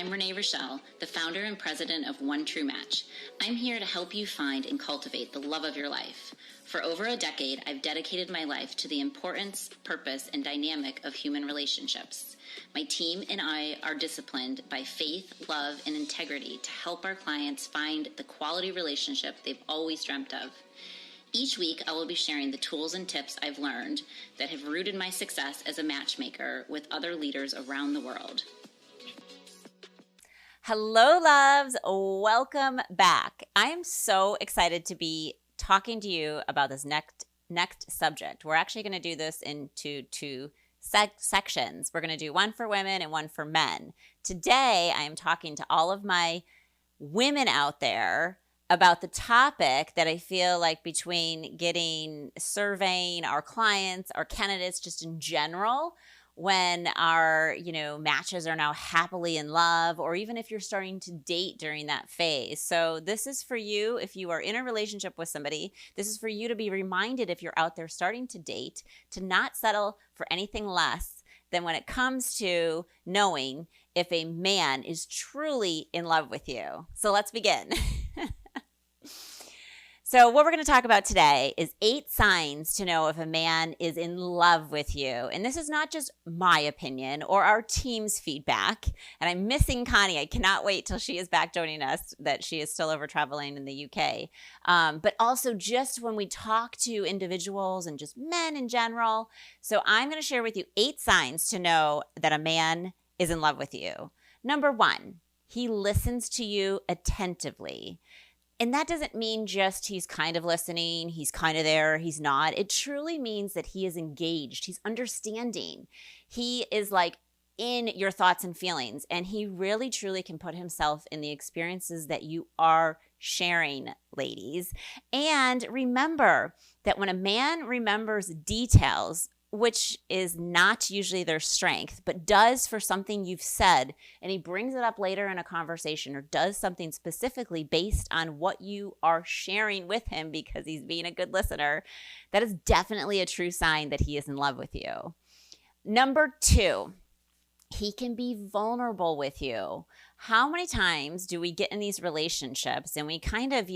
I'm Renee Richel, the founder and president of One True Match. I'm here to help you find and cultivate the love of your life. For over a decade, I've dedicated my life to the importance, purpose, and dynamic of human relationships. My team and I are disciplined by faith, love, and integrity to help our clients find the quality relationship they've always dreamt of. Each week, I will be sharing the tools and tips I've learned that have rooted my success as a matchmaker with other leaders around the world. Hello, loves. Welcome back. I am so excited to be talking to you about this next subject. We're actually going to do this into two sections. We're going to do one for women and one for men. Today, I am talking to all of my women out there about the topic that I feel like between surveying our clients, our candidates just in general, when our, matches are now happily in love, or even if you're starting to date during that phase. So this is for you if you are in a relationship with somebody. This is for you to be reminded if you're out there starting to date, to not settle for anything less than when it comes to knowing if a man is truly in love with you. So let's begin. So what we're going to talk about today is 8 signs to know if a man is in love with you. And this is not just my opinion or our team's feedback. And I'm missing Connie. I cannot wait till she is back joining us, that she is still over traveling in the UK. But also just when we talk to individuals and just men in general. So I'm going to share with you 8 signs to know that a man is in love with you. Number 1, he listens to you attentively. And that doesn't mean just he's kind of listening, he's kind of there, he's not. It truly means that he is engaged, he's understanding. He is like in your thoughts and feelings, and he really truly can put himself in the experiences that you are sharing, ladies. And remember that when a man remembers details, which is not usually their strength, but does for something you've said, and he brings it up later in a conversation or does something specifically based on what you are sharing with him because he's being a good listener, that is definitely a true sign that he is in love with you. Number 2, he can be vulnerable with you. How many times do we get in these relationships and we kind of,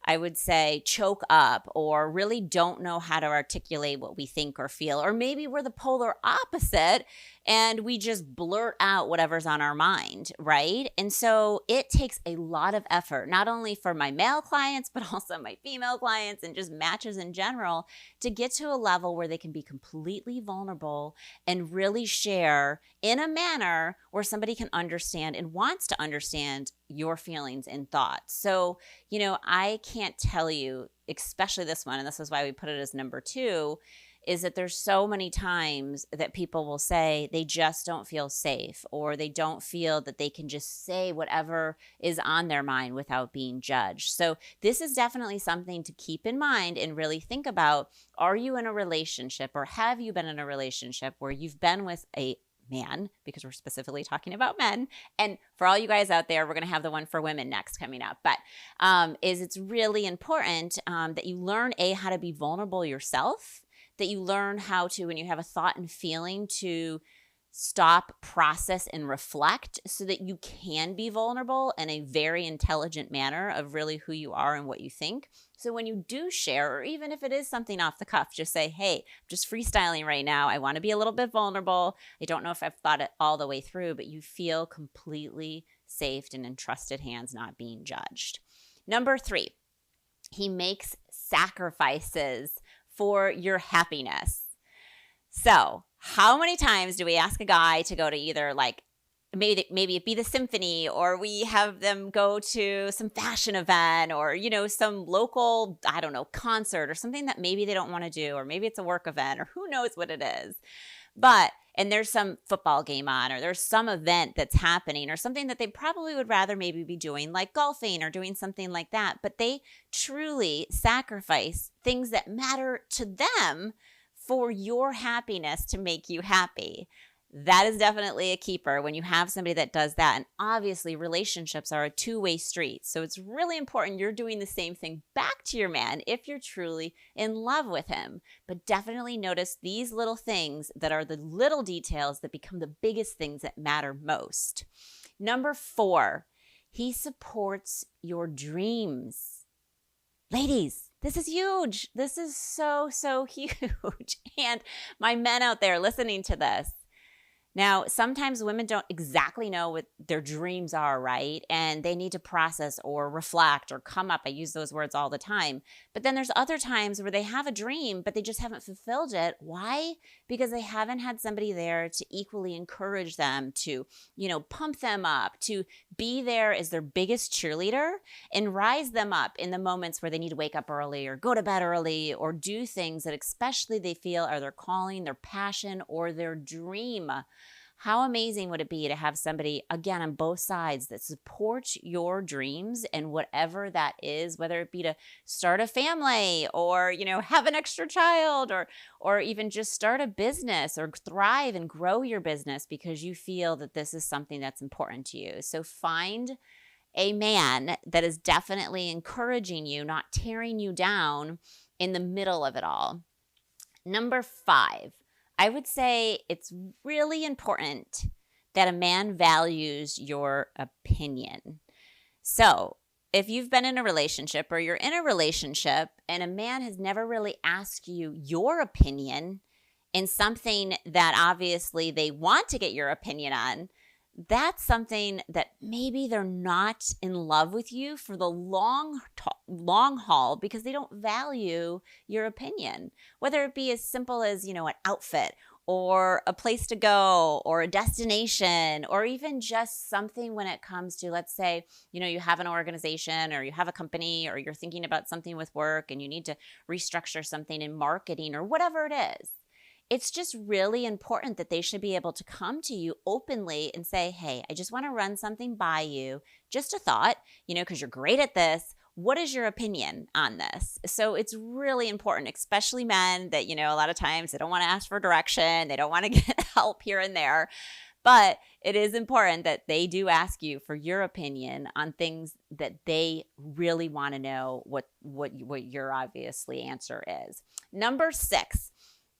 I would say choke up or really don't know how to articulate what we think or feel, or maybe we're the polar opposite and we just blurt out whatever's on our mind, right? And so it takes a lot of effort, not only for my male clients, but also my female clients and just matches in general, to get to a level where they can be completely vulnerable and really share in a manner where somebody can understand and wants to understand your feelings and thoughts. So, I can't tell you, especially this one, and this is why we put it as number 2, is that there's so many times that people will say they just don't feel safe, or they don't feel that they can just say whatever is on their mind without being judged. So this is definitely something to keep in mind and really think about. Are you in a relationship, or have you been in a relationship where you've been with a man, because we're specifically talking about men. And for all you guys out there, we're going to have the one for women next coming up. But it's really important that you learn, how to be vulnerable yourself, that you learn how to, when you have a thought and feeling, to stop, process, and reflect so that you can be vulnerable in a very intelligent manner of really who you are and what you think. So when you do share, or even if it is something off the cuff, just say, hey, I'm just freestyling right now. I want to be a little bit vulnerable. I don't know if I've thought it all the way through, but you feel completely safe and in trusted hands, not being judged. Number 3, he makes sacrifices for your happiness. So how many times do we ask a guy to go to either maybe it be the symphony, or we have them go to some fashion event, or, some local, concert, or something that maybe they don't want to do, or maybe it's a work event, or who knows what it is. And there's some football game on, or there's some event that's happening, or something that they probably would rather maybe be doing, like golfing or doing something like that. But they truly sacrifice things that matter to them for your happiness to make you happy. That is definitely a keeper when you have somebody that does that. And obviously relationships are a two-way street. So it's really important you're doing the same thing back to your man if you're truly in love with him. But definitely notice these little things that are the little details that become the biggest things that matter most. Number 4, he supports your dreams. Ladies, this is huge. This is so, so huge. And my men out there listening to this, now, sometimes women don't exactly know what their dreams are, right? And they need to process or reflect or come up. I use those words all the time. But then there's other times where they have a dream, but they just haven't fulfilled it. Why? Because they haven't had somebody there to equally encourage them, to, pump them up, to be there as their biggest cheerleader and rise them up in the moments where they need to wake up early or go to bed early or do things that especially they feel are their calling, their passion, or their dream. How amazing would it be to have somebody, again, on both sides that supports your dreams and whatever that is, whether it be to start a family or, have an extra child or even just start a business or thrive and grow your business because you feel that this is something that's important to you. So find a man that is definitely encouraging you, not tearing you down in the middle of it all. Number 5. I would say it's really important that a man values your opinion. So if you've been in a relationship or you're in a relationship and a man has never really asked you your opinion in something that obviously they want to get your opinion on, that's something that maybe they're not in love with you for the long haul because they don't value your opinion, whether it be as simple as, an outfit or a place to go or a destination or even just something when it comes to, let's say, you have an organization or you have a company or you're thinking about something with work and you need to restructure something in marketing or whatever it is. It's just really important that they should be able to come to you openly and say, hey, I just want to run something by you. Just a thought, because you're great at this. What is your opinion on this? So it's really important, especially men that, a lot of times they don't want to ask for direction. They don't want to get help here and there. But it is important that they do ask you for your opinion on things that they really want to know what your obviously answer is. Number 6.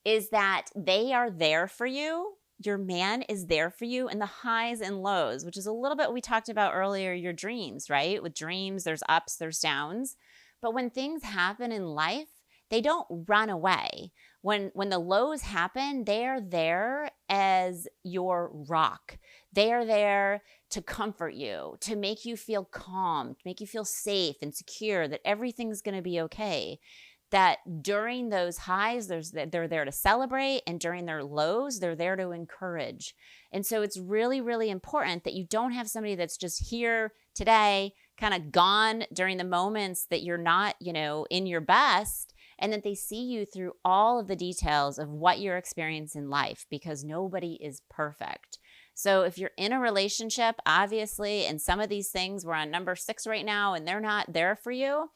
Is that they are there for you. Your man is there for you in the highs and lows, which is a little bit we talked about earlier, your dreams, right? With dreams, there's ups, there's downs. But when things happen in life, they don't run away. When the lows happen, they're there as your rock. They are there to comfort you, to make you feel calm, to make you feel safe and secure, that everything's going to be okay. That during those highs, they're there to celebrate, and during their lows, they're there to encourage. And so it's really, really important that you don't have somebody that's just here today, kind of gone during the moments that you're not, in your best, and that they see you through all of the details of what you're experiencing in life, because nobody is perfect. So if you're in a relationship, obviously, and some of these things, we're on number 6 right now, and they're not there for you,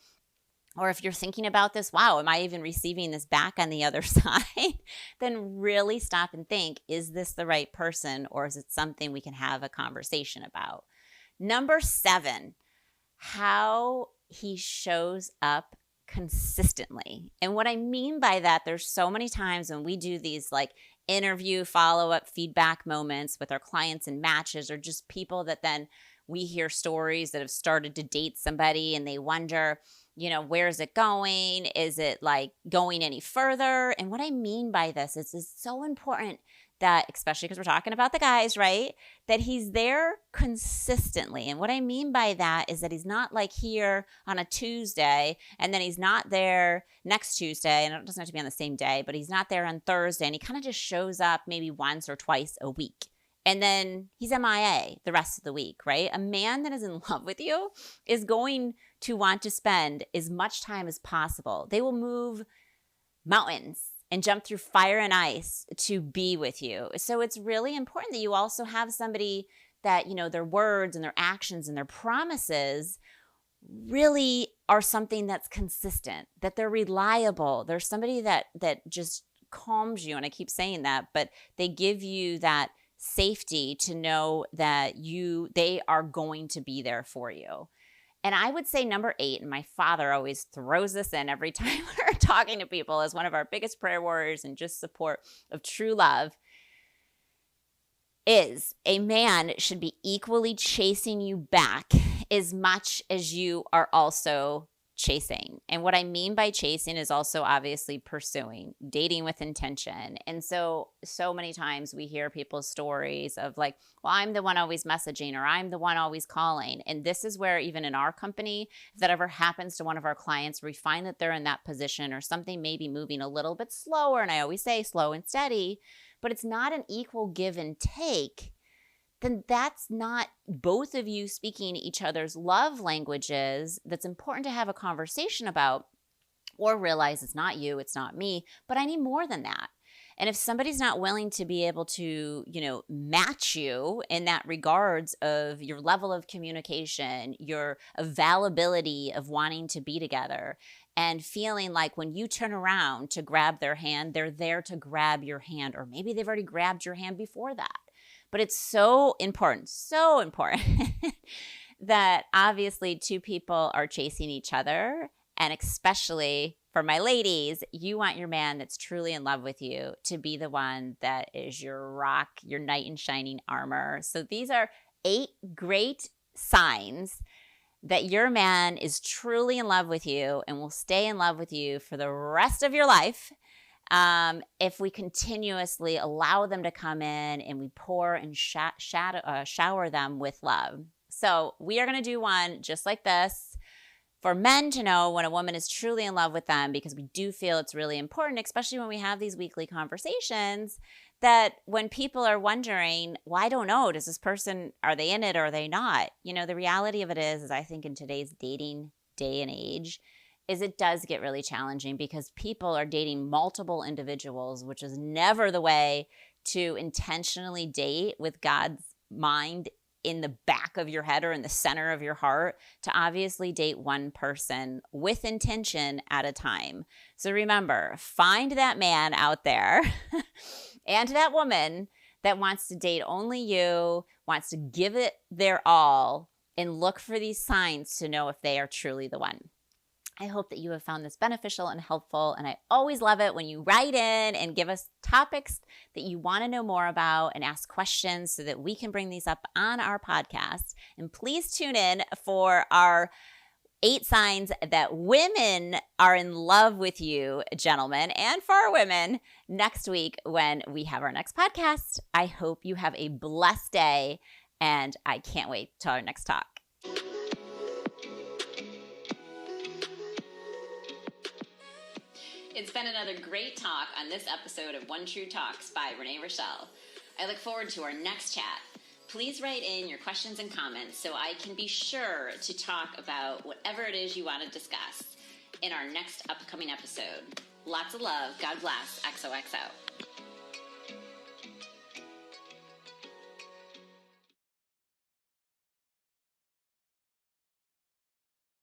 or if you're thinking about this, wow, am I even receiving this back on the other side? Then really stop and think, is this the right person, or is it something we can have a conversation about? Number 7, how he shows up consistently. And what I mean by that, there's so many times when we do these interview follow-up feedback moments with our clients and matches, or just people that then we hear stories that have started to date somebody and they wonder, where is it going? Is it going any further? And what I mean by this is it's so important that, especially because we're talking about the guys, right? That he's there consistently. And what I mean by that is that he's not here on a Tuesday and then he's not there next Tuesday, and it doesn't have to be on the same day, but he's not there on Thursday, and he kind of just shows up maybe once or twice a week. And then he's MIA the rest of the week, right? A man that is in love with you is going to want to spend as much time as possible. They will move mountains and jump through fire and ice to be with you. So it's really important that you also have somebody that, their words and their actions and their promises really are something that's consistent, that they're reliable. There's somebody that just calms you. And I keep saying that, but they give you that safety to know that they are going to be there for you. And I would say number 8, and my father always throws this in every time we're talking to people as one of our biggest prayer warriors and just support of true love, is a man should be equally chasing you back as much as you are also chasing. And what I mean by chasing is also obviously pursuing, dating with intention. And so many times we hear people's stories of like, well, I'm the one always messaging, or I'm the one always calling. And this is where even in our company, if that ever happens to one of our clients, we find that they're in that position or something may be moving a little bit slower. And I always say slow and steady, but it's not an equal give and take, then that's not both of you speaking each other's love languages that's important to have a conversation about, or realize it's not you, it's not me, but I need more than that. And if somebody's not willing to be able to, match you in that regards of your level of communication, your availability of wanting to be together, and feeling like when you turn around to grab their hand, they're there to grab your hand, or maybe they've already grabbed your hand before that. But it's so important that obviously two people are chasing each other. And especially for my ladies, you want your man that's truly in love with you to be the one that is your rock, your knight in shining armor. So these are 8 great signs that your man is truly in love with you and will stay in love with you for the rest of your life. If we continuously allow them to come in and we pour and shower them with love. So we are going to do one just like this for men to know when a woman is truly in love with them, because we do feel it's really important, especially when we have these weekly conversations, that when people are wondering, well, I don't know, does this person, are they in it or are they not? The reality of it is I think in today's dating day and age, is it does get really challenging because people are dating multiple individuals, which is never the way to intentionally date with God's mind in the back of your head or in the center of your heart, to obviously date one person with intention at a time. So remember, find that man out there and that woman that wants to date only you, wants to give it their all, and look for these signs to know if they are truly the one. I hope that you have found this beneficial and helpful, and I always love it when you write in and give us topics that you want to know more about and ask questions so that we can bring these up on our podcast. And please tune in for our 8 signs that women are in love with you, gentlemen, and for our women next week when we have our next podcast. I hope you have a blessed day, and I can't wait till our next talk. It's been another great talk on this episode of One True Talks by Renee Richel. I look forward to our next chat. Please write in your questions and comments so I can be sure to talk about whatever it is you want to discuss in our next upcoming episode. Lots of love. God bless. XOXO.